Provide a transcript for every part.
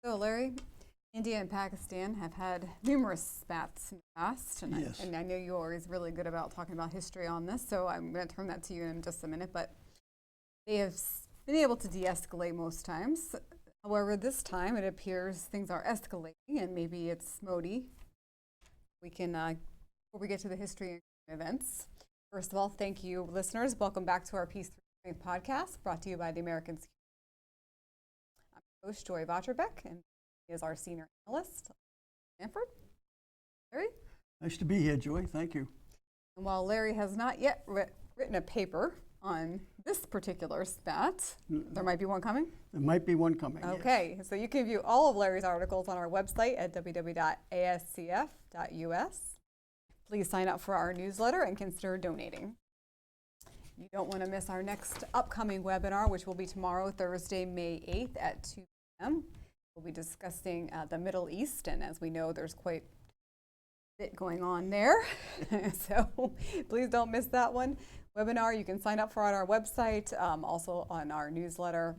So, Larry, India and Pakistan have had numerous spats in the past, and, Yes. I know you're always really good about talking about history on this, so I'm going to turn that to you in just a minute. But they have been able to de-escalate most times. However, this time it appears things are escalating, and maybe it's Modi. We can, before we get to the history and events, first of all, thank you, listeners. Welcome back to our Peace Through Strength podcast, brought to you by the American Security. I'm your host, Joy Votrobek, and he is our senior analyst, Sanford. Larry? Nice to be here, Joy. Thank you. And while Larry has not yet written a paper on this particular spat, there might be one coming? There might be one coming. Okay, Yes. so you can view all of Larry's articles on our website at www.ascf.us. Please sign up for our newsletter and consider donating. You don't want to miss our next upcoming webinar, which will be tomorrow, Thursday, May 8th at 2 p.m. We'll be discussing the Middle East, and as we know, there's quite a bit going on there. So please don't miss that one. Webinar, you can sign up for on our website, also on our newsletter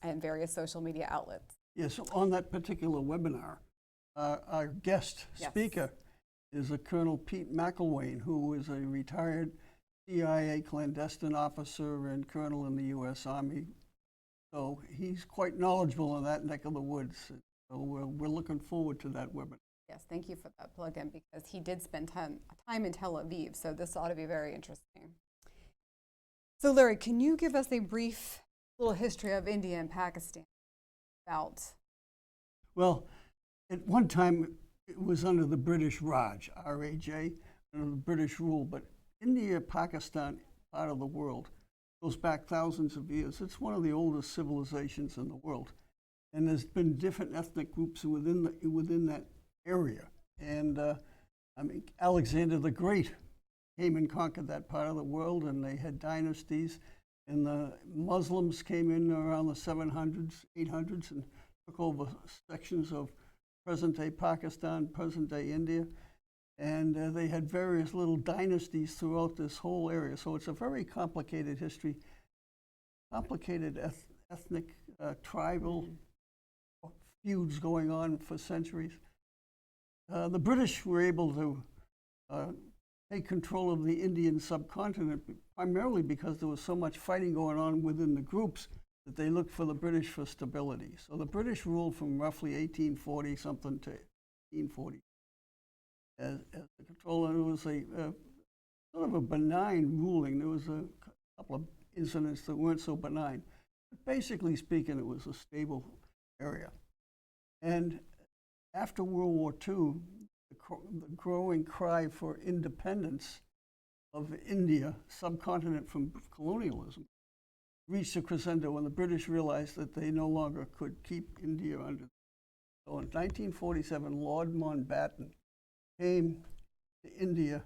and various social media outlets. Yes, on that particular webinar, our guest speaker is a Colonel Pete McElwain, who is a retired CIA clandestine officer and colonel in the U.S. Army. So he's quite knowledgeable in that neck of the woods. So we're looking forward to that webinar. Yes, thank you for that plug-in, because he did spend time in Tel Aviv, so this ought to be very interesting. So Larry, can you give us a brief little history of India and Pakistan about? Well, at one time it was under the British Raj, R-A-J, under the British rule, but India, Pakistan, part of the world, goes back thousands of years. It's one of the oldest civilizations in the world. And there's been different ethnic groups within that area. And I mean, Alexander the Great came and conquered that part of the world, and they had dynasties. And the Muslims came in around the 700s, 800s, and took over sections of present-day Pakistan, present-day India. And they had various little dynasties throughout this whole area. So it's a very complicated history, complicated ethnic, tribal feuds going on for centuries. The British were able to take control of the Indian subcontinent primarily because there was so much fighting going on within the groups that they looked for the British for stability. So the British ruled from roughly 1840 something to 1840 as the control, and it was a sort of a benign ruling. There was a couple of incidents that weren't so benign. But basically speaking, it was a stable area. And after World War II, the growing cry for independence of India, subcontinent from colonialism, reached a crescendo when the British realized that they no longer could keep India under. So in 1947, Lord Mountbatten came to India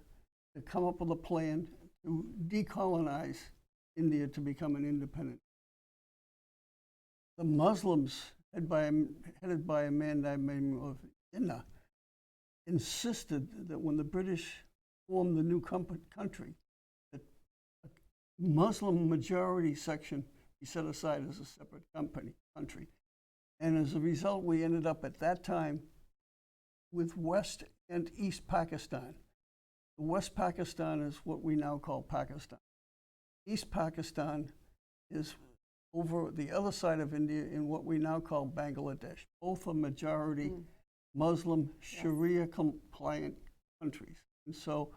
to come up with a plan to decolonize India to become an independent. The Muslims, headed by a man named Jinnah, insisted that when the British formed the new country, that a Muslim majority section be set aside as a separate country. And as a result, we ended up at that time with West and East Pakistan. West Pakistan is what we now call Pakistan. East Pakistan is over the other side of India in what we now call Bangladesh. Both are majority Muslim, Sharia compliant countries. And so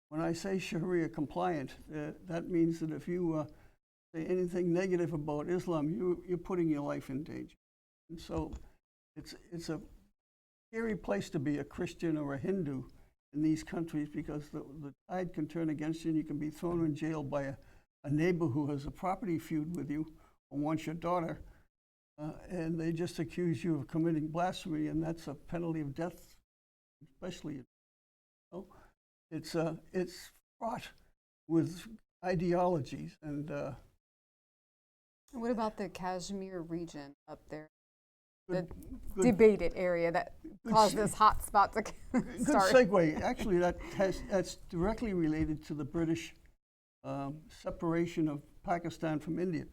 when I say Sharia compliant, that means that if you say anything negative about Islam, you're putting your life in danger. And so it's a scary place to be a Christian or a Hindu in these countries, because the tide can turn against you and you can be thrown in jail by a neighbor who has a property feud with you or wants your daughter, and they just accuse you of committing blasphemy, and that's a penalty of death, especially. It's fraught with ideologies. And what about the Kashmir region up there? Good debated area that caused this hot spot to start. Good segue. Actually, that's directly related to the British separation of Pakistan from India.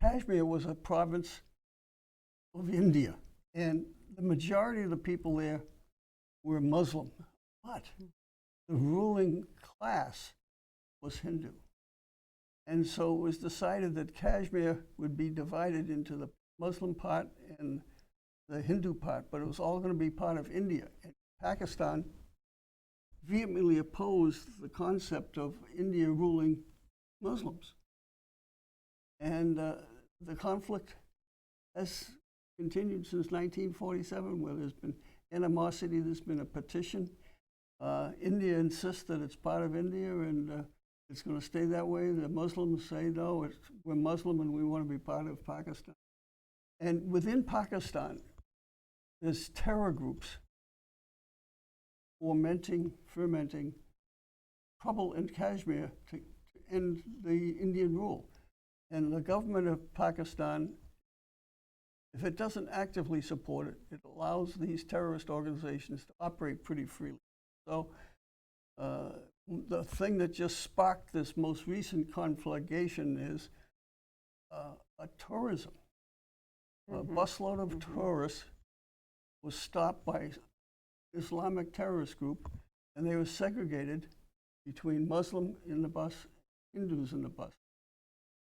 Kashmir was a province of India. And the majority of the people there were Muslim, but the ruling class was Hindu. And so it was decided that Kashmir would be divided into the Muslim part and the Hindu part, but it was all going to be part of India. And Pakistan vehemently opposed the concept of India ruling Muslims. And the conflict has continued since 1947, where there's been animosity, there's been a petition. India insists that it's part of India and it's going to stay that way. The Muslims say, no, we're Muslim and we want to be part of Pakistan. And within Pakistan, there's terror groups fermenting trouble in Kashmir to end the Indian rule. And the government of Pakistan, if it doesn't actively support it, it allows these terrorist organizations to operate pretty freely. So the thing that just sparked this most recent conflagration is a tourism. A busload of tourists was stopped by Islamic terrorist group, and they were segregated between Muslim in the bus, Hindus in the bus.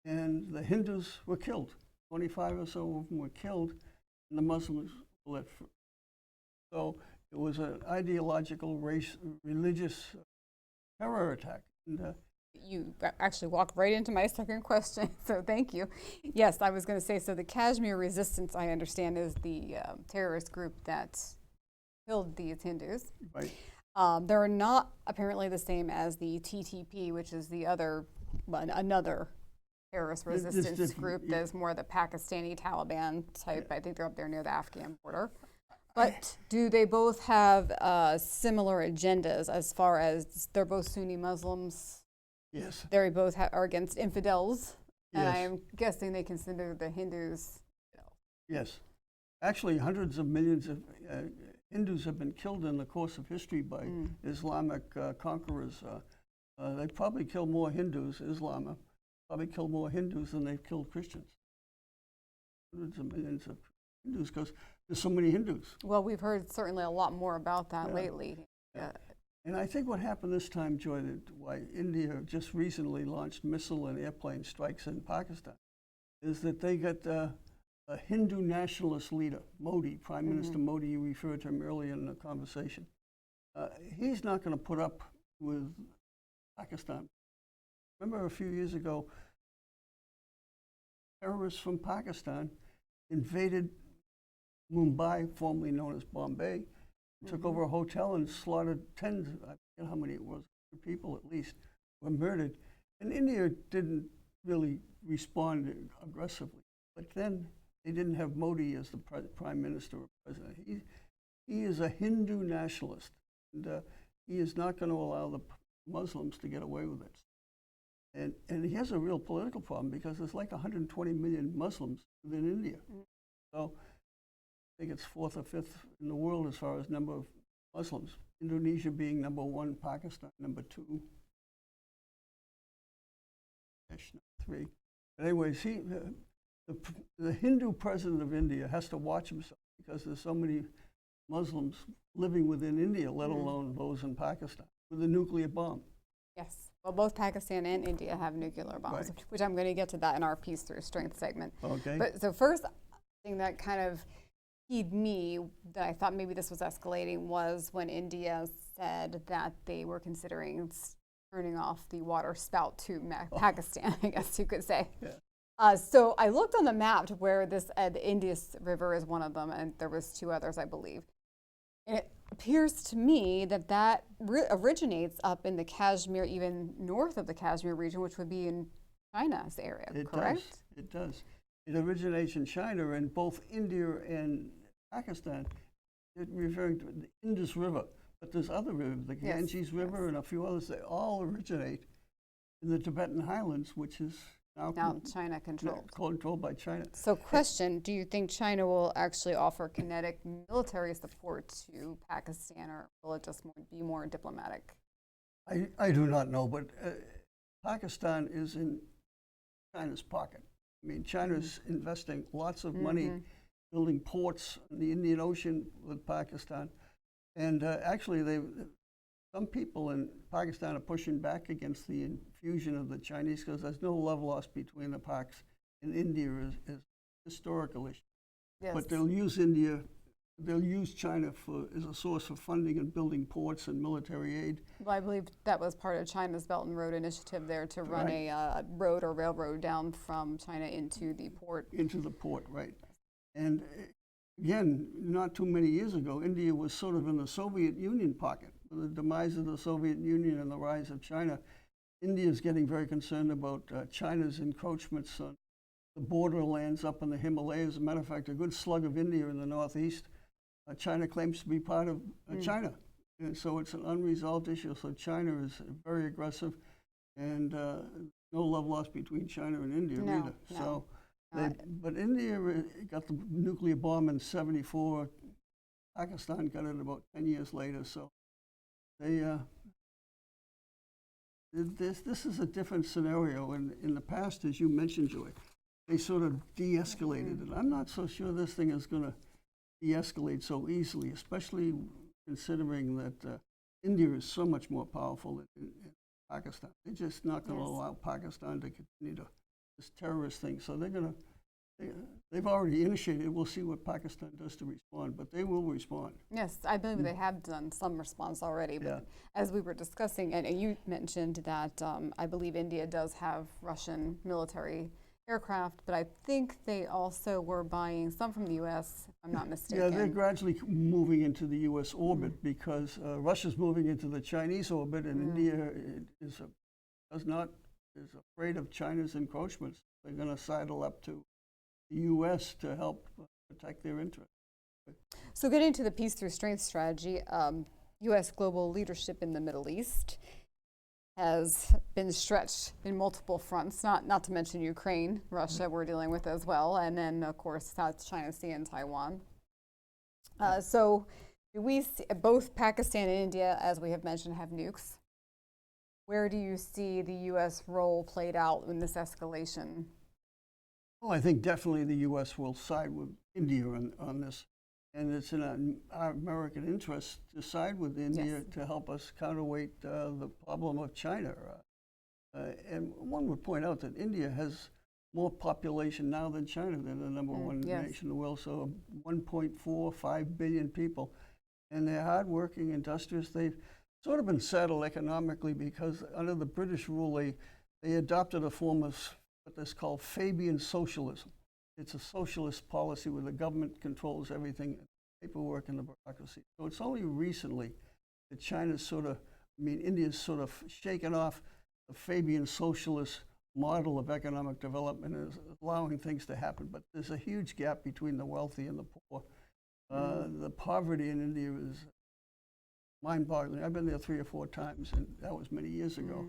And the Hindus were killed. 25 or so of them were killed, and the Muslims were let free. So it was an ideological, religious terror attack. And, you actually walked right into my second question, so thank you. Yes, I was going to say, so the Kashmir Resistance, I understand, is the terrorist group that killed these Hindus. Right. They're not apparently the same as the TTP, which is the other, another terrorist resistance group that's more the Pakistani Taliban type. I think they're up there near the Afghan border. But do they both have similar agendas as far as they're both Sunni Muslims? Yes. They both are against infidels, and Yes. I'm guessing they consider the Hindus. Yes. Actually, hundreds of millions of Hindus have been killed in the course of history by Islamic conquerors. They probably killed more Hindus, Islam probably killed more Hindus than they've killed Christians. Hundreds of millions of Hindus, because there's so many Hindus. Well, we've heard certainly a lot more about that lately. And I think what happened this time, Joy, that why India just recently launched missile and airplane strikes in Pakistan, is that they got a Hindu nationalist leader, Modi, Prime Minister Modi. You referred to him earlier in the conversation. He's not going to put up with Pakistan. Remember a few years ago, terrorists from Pakistan invaded Mumbai, formerly known as Bombay, took over a hotel and slaughtered tens, I forget how many it was, people at least, were murdered. And India didn't really respond aggressively. But then they didn't have Modi as the prime minister or president. He is a Hindu nationalist, and he is not going to allow the Muslims to get away with it. And he has a real political problem because there's like 120 million Muslims within India. So I think it's fourth or fifth in the world as far as number of Muslims. Indonesia being number one, Pakistan number two, three. But anyways, the Hindu president of India has to watch himself because there's so many Muslims living within India, let alone those in Pakistan, with a nuclear bomb. Yes. Well, both Pakistan and India have nuclear bombs, Right. which I'm going to get to that in our Peace Through Strength segment. Okay. But so first thing that kind of keyed me, that I thought maybe this was escalating, was when India said that they were considering turning off the water spout to Pakistan, I guess you could say. Yeah. So I looked on the map to where this, the Indus River is one of them, and there was two others, I believe. And it appears to me that that originates up in the Kashmir, even north of the Kashmir region, which would be in China's area, correct? It does. It originates in China, and both India and Pakistan, referring to the Indus River, but there's other rivers, the Ganges River and a few others, they all originate in the Tibetan highlands, which is now China controlled by China. So question, do you think China will actually offer kinetic military support to Pakistan, or will it just be more diplomatic? I do not know, but Pakistan is in China's pocket. I mean, China's investing lots of money building ports in the Indian Ocean with Pakistan. And actually, some people in Pakistan are pushing back against the infusion of the Chinese because there's no love lost between the Paks and India is historical issue. Yes. But they'll use China as a source of funding and building ports and military aid. Well, I believe that was part of China's Belt and Road Initiative there to run a road or railroad down from China into the port. Into the port, right. And again, not too many years ago, India was sort of in the Soviet Union pocket. With the demise of the Soviet Union and the rise of China, India is getting very concerned about China's encroachments on the borderlands up in the Himalayas. As a matter of fact, a good slug of India in the northeast, China claims to be part of China. And so it's an unresolved issue. So China is very aggressive, and no love lost between China and India either. No. So, but India got the nuclear bomb in '74. Pakistan got it about 10 years later. So they this is a different scenario. And in the past, as you mentioned, Joy, they sort of de-escalated it. I'm not so sure this thing is going to de-escalate so easily, especially considering that India is so much more powerful in Pakistan. They're just not going to allow Pakistan to continue this terrorist thing. So they've already initiated it. We'll see what Pakistan does to respond, but they will respond. Yes, I believe they have done some response already. But as we were discussing, and you mentioned that I believe India does have Russian military aircraft, but I think they also were buying some from the U.S., if I'm not mistaken. Yeah, they're gradually moving into the U.S. orbit because Russia's moving into the Chinese orbit, and India is afraid of China's encroachments. They're going to sidle up to the U.S. to help protect their interests. So getting to the peace through strength strategy, U.S. global leadership in the Middle East has been stretched in multiple fronts, not to mention Ukraine, Russia we're dealing with as well, and then of course South China Sea and Taiwan. So do we see, both Pakistan and India, as we have mentioned, have nukes. Where do you see the U.S. role played out in this escalation? Well, I think definitely the U.S. will side with India on this. And it's in our American interest to side with India to help us counterweight the problem of China. And one would point out that India has more population now than China. They're the number one nation in the world, so 1.45 billion people. And they're hardworking, industrious. They've sort of been settled economically because under the British rule, they adopted a form of what is called Fabian socialism. It's a socialist policy where the government controls everything, paperwork and the bureaucracy. So it's only recently that India's sort of shaken off the Fabian socialist model of economic development and is allowing things to happen. But there's a huge gap between the wealthy and the poor. The poverty in India is mind-boggling. I've been there 3 or 4 times, and that was many years ago.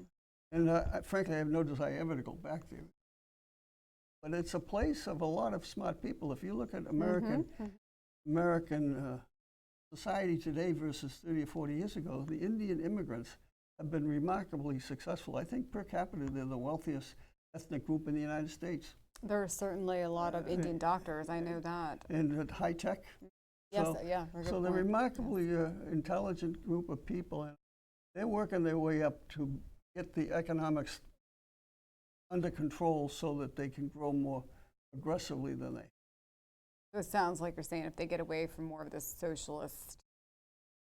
And frankly, I have no desire ever to go back there. But it's a place of a lot of smart people. If you look at American society today versus 30 or 40 years ago, the Indian immigrants have been remarkably successful. I think per capita, they're the wealthiest ethnic group in the United States. There are certainly a lot of Indian doctors, I know that. And at high tech. Yes, So, so they're a remarkably intelligent group of people, and they're working their way up to get the economics under control so that they can grow more aggressively than they. It sounds like you're saying if they get away from more of this socialist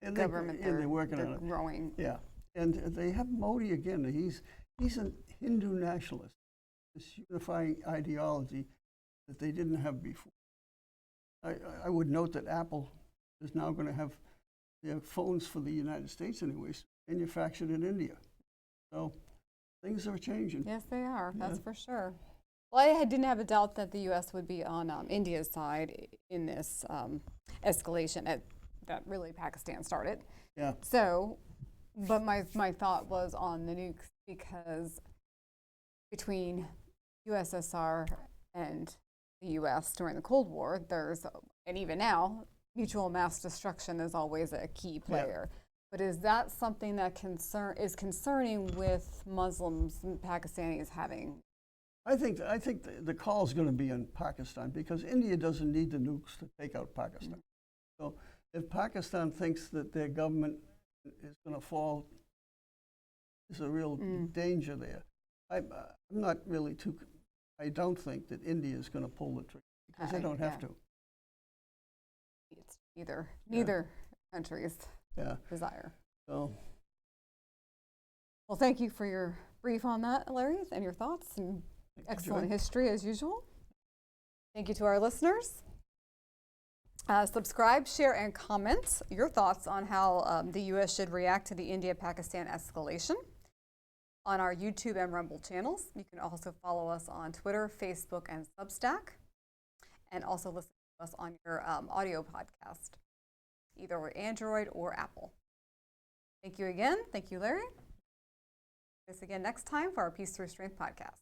And government, they're working on it. Growing. Yeah, and they have Modi again. He's a Hindu nationalist, this unifying ideology that they didn't have before. I would note that Apple is now going to have their phones for the United States anyways, manufactured in India. So things are changing. Yes, they are. That's for sure. Well, I didn't have a doubt that the U.S. would be on India's side in this escalation that really Pakistan started. Yeah. So, but my thought was on the nukes because between USSR and the U.S. during the Cold War, and even now, mutual mass destruction is always a key player. Yeah. But is that something that is concerning with Muslims and Pakistanis having I think the call is going to be on Pakistan because India doesn't need the nukes to take out Pakistan. So if Pakistan thinks that their government is going to fall, there's a real danger there. I'm not really too. I don't think that India is going to pull the trigger because they don't have to. It's neither country's Yeah. desire. So. Well, thank you for your brief on that, Larry, and your thoughts and excellent history as usual. Thank you to our listeners. Subscribe, share, and comment your thoughts on how the U.S. should react to the India-Pakistan escalation on our YouTube and Rumble channels. You can also follow us on Twitter, Facebook, and SUBSTACK, and also listen to us on your audio podcast, either with Android or Apple. Thank you again. Thank you, Larry. See us again next time for our Peace Through Strength podcast.